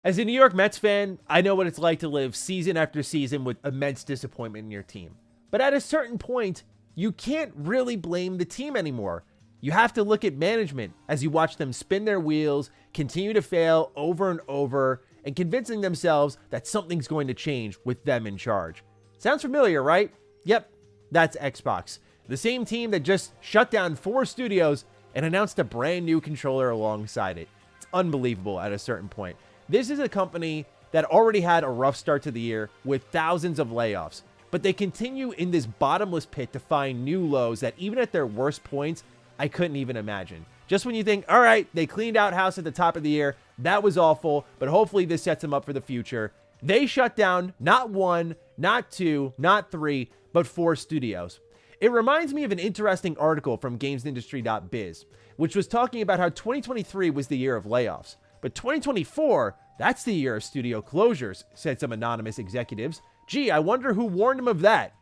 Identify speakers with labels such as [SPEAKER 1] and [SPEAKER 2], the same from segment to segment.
[SPEAKER 1] As a New York Mets fan, I know what it's like to live season after season with immense disappointment in your team. But at a certain point, you can't really blame the team anymore. You have to look at management as you watch them spin their wheels, continue to fail over and over, and convincing themselves that something's going to change with them in charge. Sounds familiar, right? Yep, that's Xbox. The same team that just shut down 4 studios and announced a brand new controller alongside it. It's unbelievable at a certain point. This is a company that already had a rough start to the year with thousands of layoffs, but they continue in this bottomless pit to find new lows that even at their worst points, I couldn't even imagine. Just when you think, all right, they cleaned out house at the top of the year, that was awful, but hopefully this sets them up for the future. They shut down not 1, not 2, not 3, but 4 studios. It reminds me of an interesting article from gamesindustry.biz, which was talking about how 2023 was the year of layoffs. But 2024, that's the year of studio closures, said some anonymous executives. Gee, I wonder who warned them of that.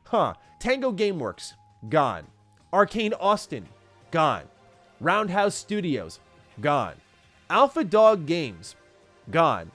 [SPEAKER 1] Tango Gameworks, gone. Arcane Austin, gone. Roundhouse Studios, gone. Alpha Dog Games, gone.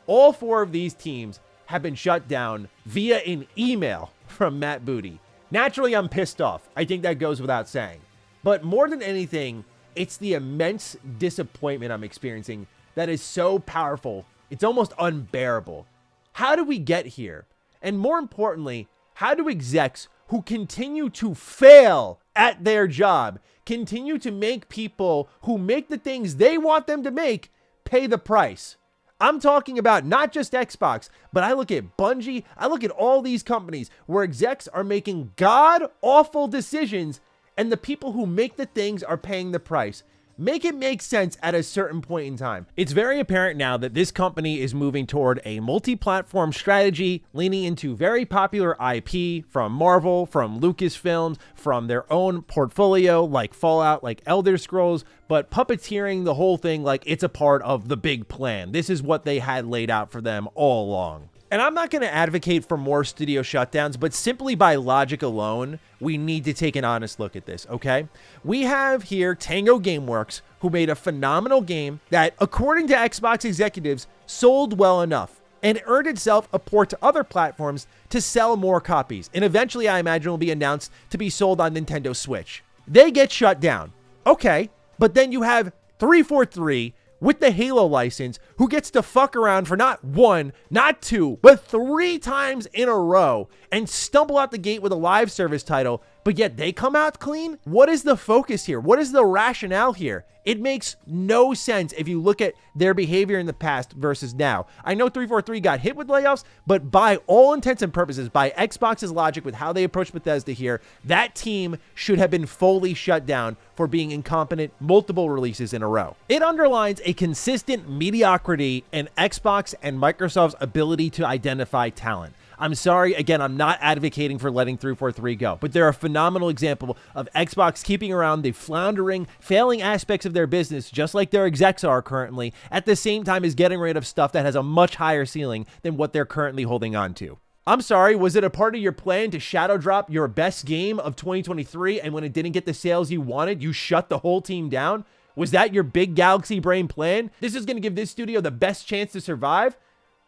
[SPEAKER 1] All 4 of these teams have been shut down via an email from Matt Booty. Naturally, I'm pissed off. I think that goes without saying. But more than anything, it's the immense disappointment I'm experiencing that is so powerful, it's almost unbearable. How do we get here? And more importantly, how do execs who continue to fail at their job continue to make people who make the things they want them to make pay the price? I'm talking about not just Xbox, but I look at Bungie, I look at all these companies where execs are making god-awful decisions and the people who make the things are paying the price. Make it make sense at a certain point in time. It's very apparent now that this company is moving toward a multi-platform strategy, leaning into very popular IP from Marvel, from Lucasfilms, from their own portfolio like Fallout, like Elder Scrolls, but puppeteering the whole thing like it's a part of the big plan. This is what they had laid out for them all along. And I'm not going to advocate for more studio shutdowns, but simply by logic alone, we need to take an honest look at this, okay? We have here Tango Gameworks, who made a phenomenal game that, according to Xbox executives, sold well enough and earned itself a port to other platforms to sell more copies. And eventually, I imagine, will be announced to be sold on Nintendo Switch. They get shut down. Okay, but then you have 343 with the Halo license, who gets to fuck around for not 1, not 2, but 3 times in a row and stumble out the gate with a live service title, but yet they come out clean? What is the focus here? What is the rationale here? It makes no sense if you look at their behavior in the past versus now. I know 343 got hit with layoffs, but by all intents and purposes, by Xbox's logic with how they approach Bethesda here, that team should have been fully shut down for being incompetent multiple releases in a row. It underlines a consistent mediocrity in Xbox and Microsoft's ability to identify talent. I'm sorry, again, I'm not advocating for letting 343 go, but they're a phenomenal example of Xbox keeping around the floundering, failing aspects of their business, just like their execs are currently, at the same time as getting rid of stuff that has a much higher ceiling than what they're currently holding on to. I'm sorry, was it a part of your plan to shadow drop your best game of 2023, and when it didn't get the sales you wanted, you shut the whole team down? Was that your big galaxy brain plan? This is going to give this studio the best chance to survive?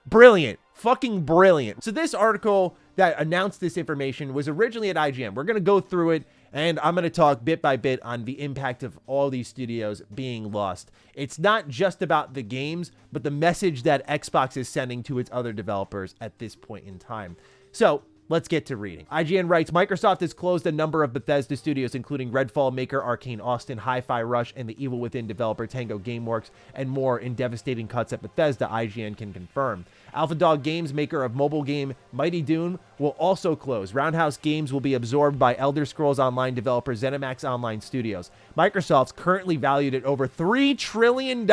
[SPEAKER 1] Brilliant. Fucking brilliant. So this article that announced this information was originally at IGN. We're going to go through it, and I'm going to talk bit by bit on the impact of all these studios being lost. It's not just about the games, but the message that Xbox is sending to its other developers at this point in time. So let's get to reading. IGN writes, Microsoft has closed a number of Bethesda studios, including Redfall maker Arcane Austin, Hi-Fi Rush, and the Evil Within developer Tango Gameworks, and more in devastating cuts at Bethesda, IGN can confirm. Alpha Dog Games, maker of mobile game Mighty Doom, will also close. Roundhouse Games will be absorbed by Elder Scrolls Online developer ZeniMax Online Studios. Microsoft's currently valued at over $3 trillion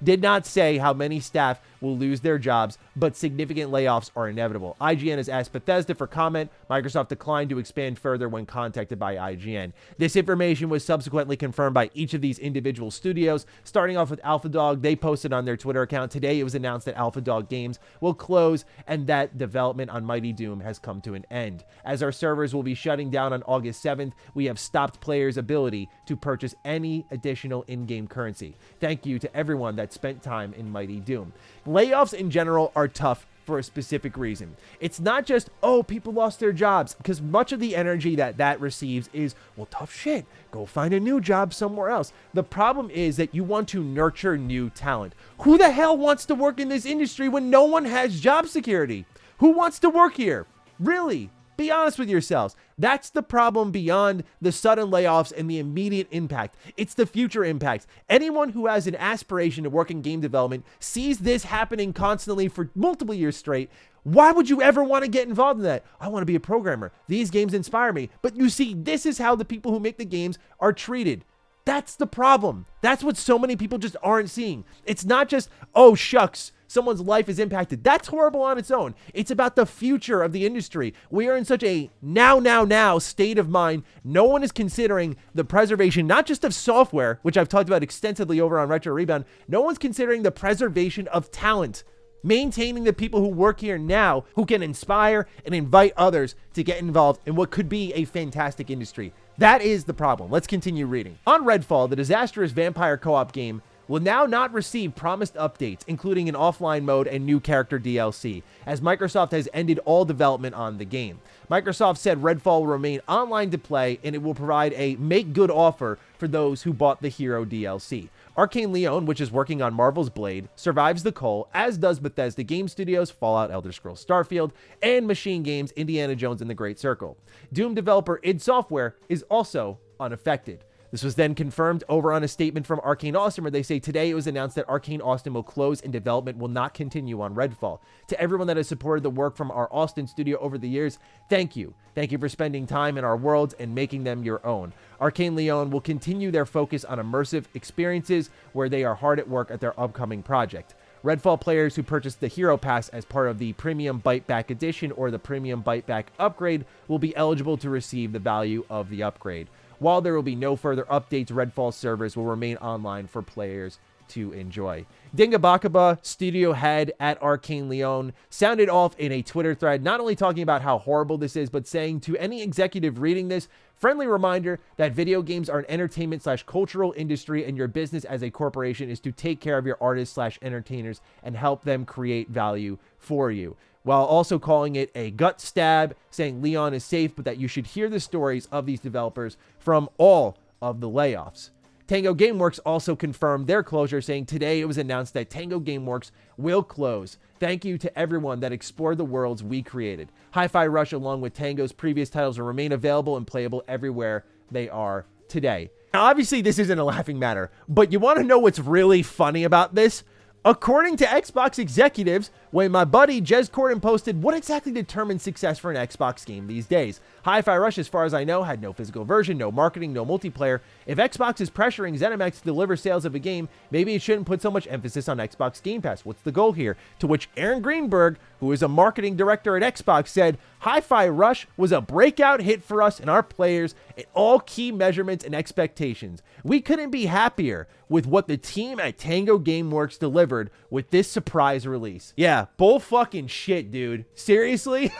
[SPEAKER 1] did not say how many staff will lose their jobs, but significant layoffs are inevitable. IGN has asked Bethesda for comment. Microsoft declined to expand further when contacted by IGN. This information was subsequently confirmed by each of these individual studios. Starting off with Alpha Dog, they posted on their Twitter account, today it was announced that Alpha Dog Games will close and that development on Mighty Doom has come to an end. As our servers will be shutting down on August 7th, we have stopped players' ability to purchase any additional in-game currency. Thank you to everyone that spent time in Mighty Doom. layoffs in general are tough for a specific reason. It's not just, oh, people lost their jobs, because much of the energy that receives is, well, tough shit, go find a new job somewhere else. The problem is that you want to nurture new talent. Who the hell wants to work in this industry when no one has job security? Who wants to work here? Really? Be honest with yourselves. That's the problem beyond the sudden layoffs and the immediate impact. It's the future impact. Anyone who has an aspiration to work in game development sees this happening constantly for multiple years straight. Why would you ever want to get involved in that? I want to be a programmer. These games inspire me. But you see, this is how the people who make the games are treated. That's the problem. That's what so many people just aren't seeing. It's not just, oh, shucks, someone's life is impacted. That's horrible on its own. It's about the future of the industry. We are in such a now state of mind. No one is considering the preservation, not just of software, which I've talked about extensively over on Retro Rebound. No one's considering the preservation of talent. Maintaining the people who work here now who can inspire and invite others to get involved in what could be a fantastic industry. That is the problem. Let's continue reading. On Redfall, the disastrous vampire co-op game will now not receive promised updates, including an offline mode and new character DLC, as Microsoft has ended all development on the game. Microsoft said Redfall will remain online to play, and it will provide a make-good offer for those who bought the Hero DLC. Arkane Leon, which is working on Marvel's Blade, survives the cull, as does Bethesda Game Studios, Fallout, Elder Scrolls Starfield, and Machine Games, Indiana Jones and the Great Circle. Doom developer id Software is also unaffected. This was then confirmed over on a statement from Arcane Austin, where they say today it was announced that Arcane Austin will close and development will not continue on Redfall. To everyone that has supported the work from our Austin studio over the years, thank you. Thank you for spending time in our worlds and making them your own. Arkane Leon will continue their focus on immersive experiences where they are hard at work at their upcoming project. Redfall players who purchased the Hero Pass as part of the Premium Bite Back Edition or the Premium Bite Back Upgrade will be eligible to receive the value of the upgrade. While there will be no further updates, Redfall servers will remain online for players to enjoy. Dingabakaba, studio head at Arkane Leon, sounded off in a Twitter thread, not only talking about how horrible this is, but saying to any executive reading this, friendly reminder that video games are an entertainment/cultural industry, and your business as a corporation is to take care of your artists/entertainers and help them create value for you. While also calling it a gut stab, saying Leon is safe, but that you should hear the stories of these developers from all of the layoffs. Tango Gameworks also confirmed their closure, saying today it was announced that Tango Gameworks will close. Thank you to everyone that explored the worlds we created. Hi-Fi Rush, along with Tango's previous titles, will remain available and playable everywhere they are today. Now, obviously, this isn't a laughing matter, but you want to know what's really funny about this? According to Xbox executives, when my buddy Jez Corden posted what exactly determines success for an Xbox game these days. Hi-Fi Rush, as far as I know, had no physical version, no marketing, no multiplayer. If Xbox is pressuring ZeniMax to deliver sales of a game, maybe it shouldn't put so much emphasis on Xbox Game Pass. What's the goal here? To which Aaron Greenberg, who is a marketing director at Xbox, said, Hi-Fi Rush was a breakout hit for us and our players in all key measurements and expectations. We couldn't be happier with what the team at Tango Gameworks delivered with this surprise release. Yeah, bull fucking shit, dude. Seriously?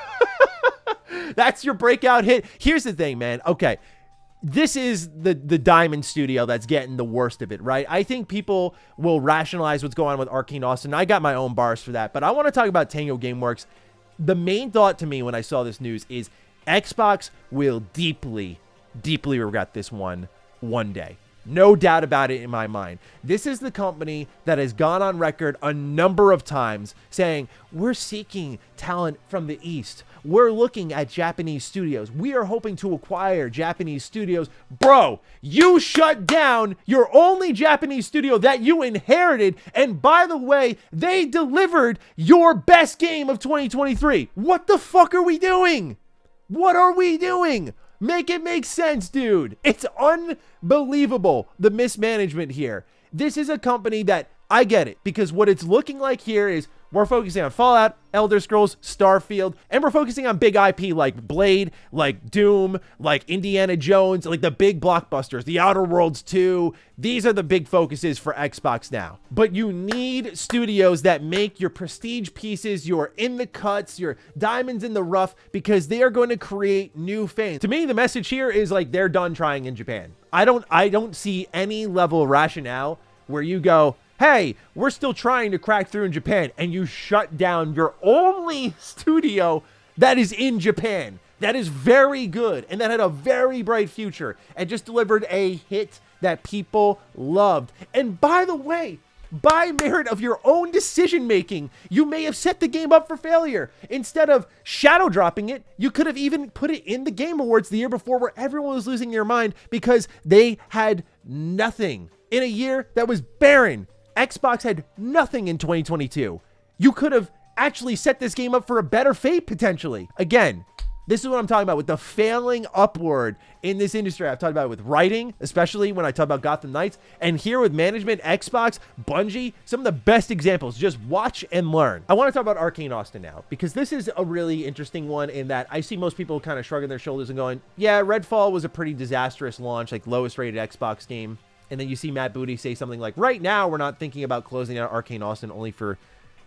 [SPEAKER 1] That's your breakout hit? Here's the thing, man. Okay, this is the Diamond Studio that's getting the worst of it, right? I think people will rationalize what's going on with Arcane Austin. I got my own bars for that, but I want to talk about Tango Gameworks. The main thought to me when I saw this news is Xbox will deeply regret this one day. No doubt about it in my mind. This is the company that has gone on record a number of times saying, we're seeking talent from the East. We're looking at Japanese studios. We are hoping to acquire Japanese studios. Bro, you shut down your only Japanese studio that you inherited. And by the way, they delivered your best game of 2023. What the fuck are we doing? What are we doing? Make it make sense, dude. It's unbelievable, the mismanagement here. This is a company that, I get it, because what it's looking like here is we're focusing on Fallout, Elder Scrolls, Starfield, and we're focusing on big IP like Blade, like Doom, like Indiana Jones, like the big blockbusters, The Outer Worlds 2. These are the big focuses for Xbox now. But you need studios that make your prestige pieces, your in the cuts, your diamonds in the rough, because they are going to create new fans. To me, the message here is like they're done trying in Japan. I don't see any level of rationale where you go, hey, we're still trying to crack through in Japan, and you shut down your only studio that is in Japan, that is very good, and that had a very bright future, and just delivered a hit that people loved. And by the way, by merit of your own decision making, you may have set the game up for failure. Instead of shadow dropping it, you could have even put it in the Game Awards the year before, where everyone was losing their mind because they had nothing. In a year that was barren, Xbox had nothing in 2022. You could have actually set this game up for a better fate, potentially. Again, this is what I'm talking about with the failing upward in this industry. I've talked about it with writing, especially when I talk about Gotham Knights, and here with management, Xbox, Bungie, some of the best examples. Just watch and learn. I want to talk about Arcane Austin now, because this is a really interesting one in that I see most people kind of shrugging their shoulders and going, yeah, Redfall was a pretty disastrous launch, like lowest rated Xbox game. And then you see Matt Booty say something like, right now, we're not thinking about closing out Arcane Austin, only for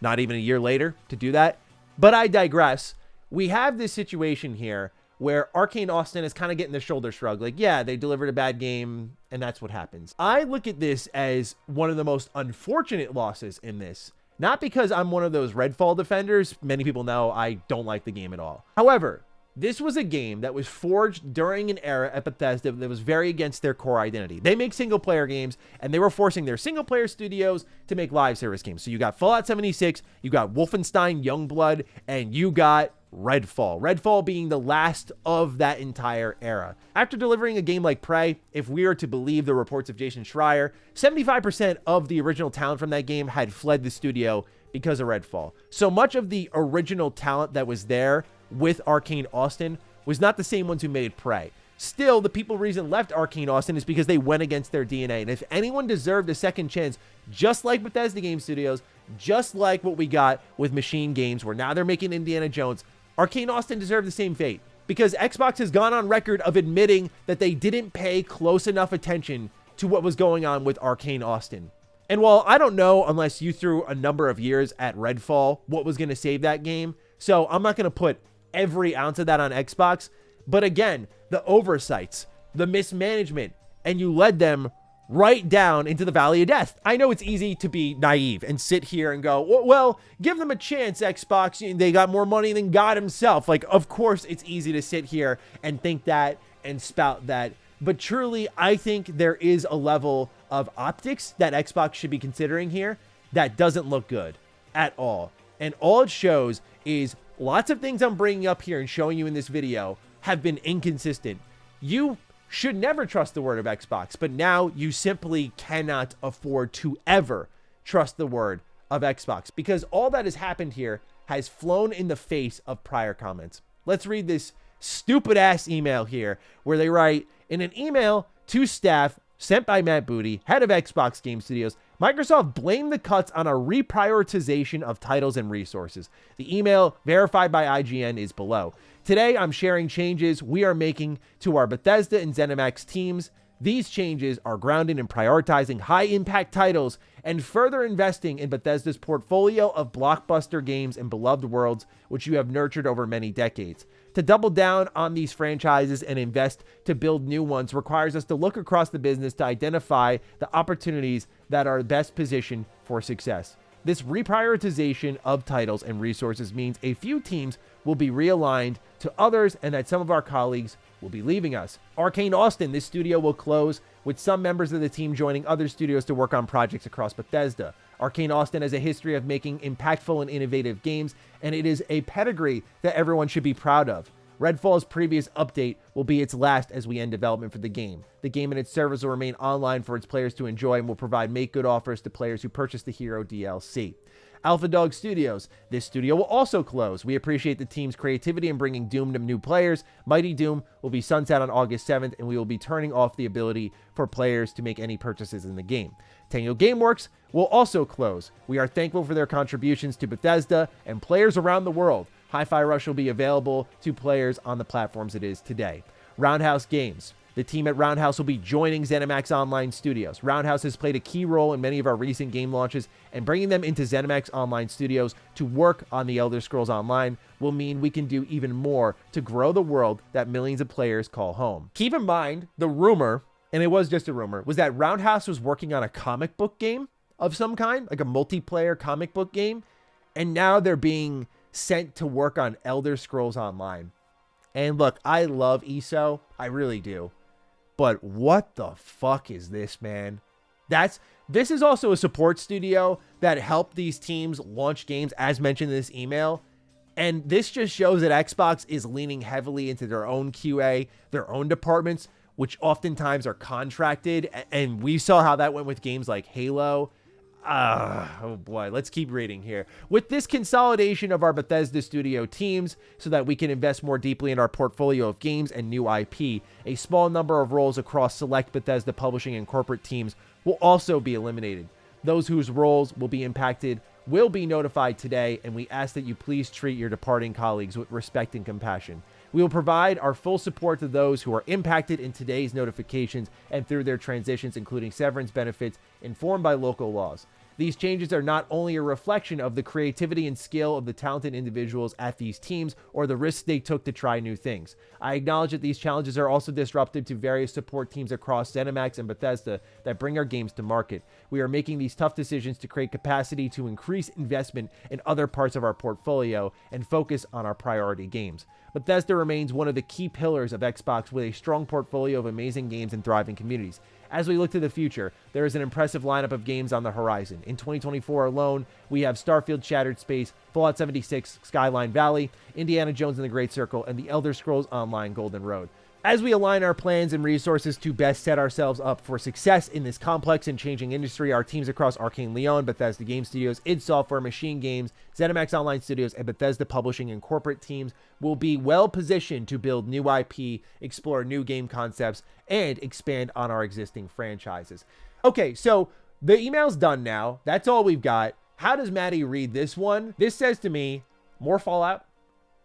[SPEAKER 1] not even a year later to do that. But I digress. We have this situation here where Arcane Austin is kind of getting the shoulder shrug. Like, yeah, they delivered a bad game, and that's what happens. I look at this as one of the most unfortunate losses in this. Not because I'm one of those Redfall defenders. Many people know I don't like the game at all. However, this was a game that was forged during an era at Bethesda that was very against their core identity. They make single-player games, and they were forcing their single-player studios to make live service games. So you got Fallout 76, you got Wolfenstein Youngblood, and you got Redfall. Redfall being the last of that entire era. After delivering a game like Prey, if we are to believe the reports of Jason Schreier, 75% of the original talent from that game had fled the studio because of Redfall. So much of the original talent that was there with Arcane Austin was not the same ones who made Prey. Still, the people reason left Arcane Austin is because they went against their DNA. And if anyone deserved a second chance, just like Bethesda Game Studios, just like what we got with Machine Games, where now they're making Indiana Jones, Arcane Austin deserved the same fate. Because Xbox has gone on record of admitting that they didn't pay close enough attention to what was going on with Arcane Austin. And while I don't know, unless you threw a number of years at Redfall, what was going to save that game, so I'm not going to put every ounce of that on Xbox. But again, the oversights, the mismanagement, and you led them right down into the valley of death. I know it's easy to be naive and sit here and go, well, give them a chance, Xbox. They got more money than God himself. Like, of course, it's easy to sit here and think that and spout that. But truly, I think there is a level of optics that Xbox should be considering here that doesn't look good at all. And all it shows is lots of things I'm bringing up here and showing you in this video have been inconsistent. You should never trust the word of Xbox, but now you simply cannot afford to ever trust the word of Xbox, because all that has happened here has flown in the face of prior comments. Let's read this stupid ass email here where they write, in an email to staff sent by Matt Booty, head of Xbox Game Studios, Microsoft blamed the cuts on a reprioritization of titles and resources. The email, verified by IGN, is below. Today, I'm sharing changes we are making to our Bethesda and ZeniMax teams. These changes are grounded in prioritizing high-impact titles and further investing in Bethesda's portfolio of blockbuster games and beloved worlds, which you have nurtured over many decades. To double down on these franchises and invest to build new ones requires us to look across the business to identify the opportunities that are best positioned for success. This reprioritization of titles and resources means a few teams will be realigned to others and that some of our colleagues will be leaving us. Arcane Austin, this studio will close, with some members of the team joining other studios to work on projects across Bethesda. Arcane Austin has a history of making impactful and innovative games, and it is a pedigree that everyone should be proud of. Redfall's previous update will be its last as we end development for the game. The game and its servers will remain online for its players to enjoy and will provide make-good offers to players who purchase the Hero DLC. Alpha Dog Studios. This studio will also close. We appreciate the team's creativity in bringing Doom to new players. Mighty Doom will be sunset on August 7th, and we will be turning off the ability for players to make any purchases in the game. Tango Gameworks will also close. We are thankful for their contributions to Bethesda and players around the world. Hi-Fi Rush will be available to players on the platforms it is today. Roundhouse Games. The team at Roundhouse will be joining ZeniMax Online Studios. Roundhouse has played a key role in many of our recent game launches, and bringing them into ZeniMax Online Studios to work on the Elder Scrolls Online will mean we can do even more to grow the world that millions of players call home. Keep in mind, the rumor, and it was just a rumor, was that Roundhouse was working on a comic book game. of some kind, like a multiplayer comic book game. And now they're being sent to work on Elder Scrolls Online. And look, I love ESO. I really do. But what the fuck is this, man? This is also a support studio that helped these teams launch games, as mentioned in this email. And this just shows that Xbox is leaning heavily into their own QA, their own departments, which oftentimes are contracted. And we saw how that went with games like Halo. Oh boy, let's keep reading here. With this consolidation of our Bethesda studio teams so that we can invest more deeply in our portfolio of games and new IP, a small number of roles across select Bethesda publishing and corporate teams will also be eliminated. Those whose roles will be impacted will be notified today, and we ask that you please treat your departing colleagues with respect and compassion. We will provide our full support to those who are impacted in today's notifications and through their transitions, including severance benefits informed by local laws. These changes are not only a reflection of the creativity and skill of the talented individuals at these teams or the risks they took to try new things. I acknowledge that these challenges are also disruptive to various support teams across ZeniMax and Bethesda that bring our games to market. We are making these tough decisions to create capacity to increase investment in other parts of our portfolio and focus on our priority games. Bethesda remains one of the key pillars of Xbox with a strong portfolio of amazing games and thriving communities. As we look to the future, there is an impressive lineup of games on the horizon. In 2024 alone, we have Starfield Shattered Space, Fallout 76 Skyline Valley, Indiana Jones and the Great Circle, and the Elder Scrolls Online Golden Road. As we align our plans and resources to best set ourselves up for success in this complex and changing industry, our teams across Arkane Lyon, Bethesda Game Studios, id Software, Machine Games, ZeniMax Online Studios, and Bethesda Publishing and corporate teams will be well positioned to build new IP, explore new game concepts, and expand on our existing franchises. Okay, so the email's done now. That's all we've got. How does Matty read this one? This says to me, more Fallout,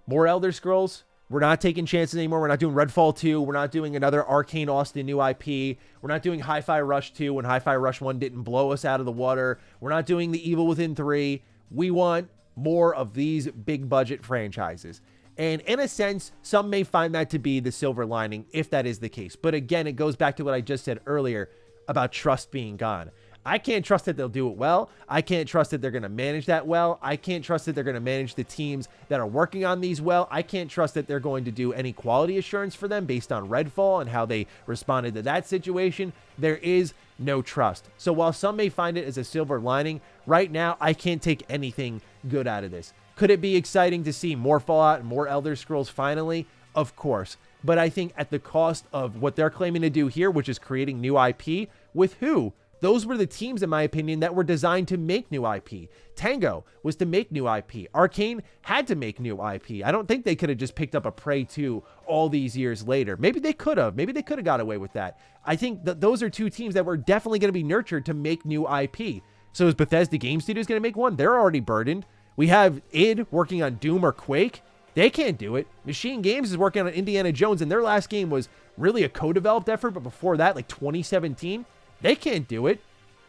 [SPEAKER 1] more Elder Scrolls. We're not taking chances anymore. We're not doing Redfall 2. We're not doing another Arcane Austin new IP. We're not doing Hi-Fi Rush 2 when Hi-Fi Rush 1 didn't blow us out of the water. We're not doing The Evil Within 3. We want more of these big budget franchises. And in a sense, some may find that to be the silver lining if that is the case. But again, it goes back to what I just said earlier about trust being gone. I can't trust that they'll do it well. I can't trust that they're going to manage that well. I can't trust that they're going to manage the teams that are working on these well. I can't trust that they're going to do any quality assurance for them based on Redfall and how they responded to that situation. There is no trust. So while some may find it as a silver lining, right now I can't take anything good out of this. Could it be exciting to see more Fallout and more Elder Scrolls finally? Of course. But I think at the cost of what they're claiming to do here, which is creating new IP, with who? Those were the teams, in my opinion, that were designed to make new IP. Tango was to make new IP. Arkane had to make new IP. I don't think they could have just picked up a Prey 2 all these years later. Maybe they could have. Maybe they could have got away with that. I think that those are two teams that were definitely going to be nurtured to make new IP. So is Bethesda Game Studios going to make one? They're already burdened. We have id working on Doom or Quake. They can't do it. Machine Games is working on Indiana Jones, and their last game was really a co-developed effort, but before that, like 2017, they can't do it.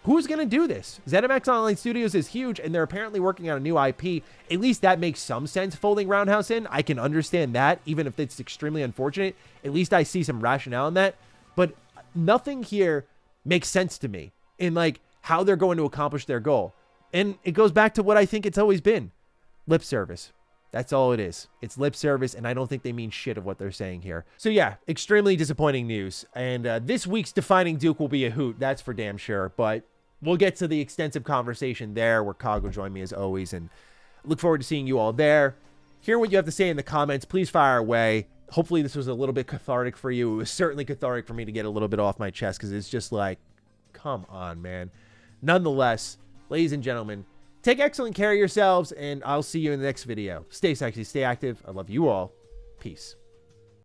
[SPEAKER 1] Who's going to do this? ZeniMax Online Studios is huge, and they're apparently working on a new IP. At least that makes some sense, folding Roundhouse in. I can understand that, even if it's extremely unfortunate. At least I see some rationale in that. But nothing here makes sense to me in like how they're going to accomplish their goal. And it goes back to what I think it's always been. Lip service. That's all it is. It's lip service, and I don't think they mean shit of what they're saying here. So yeah, extremely disappointing news. And this week's Defining Duke will be a hoot. That's for damn sure. But we'll get to the extensive conversation there where Cog will join me as always. And look forward to seeing you all there. Hear what you have to say in the comments. Please fire away. Hopefully this was a little bit cathartic for you. It was certainly cathartic for me to get a little bit off my chest because it's just like, come on, man. Nonetheless, ladies and gentlemen, take excellent care of yourselves, and I'll see you in the next video. Stay sexy, stay active. I love you all. Peace.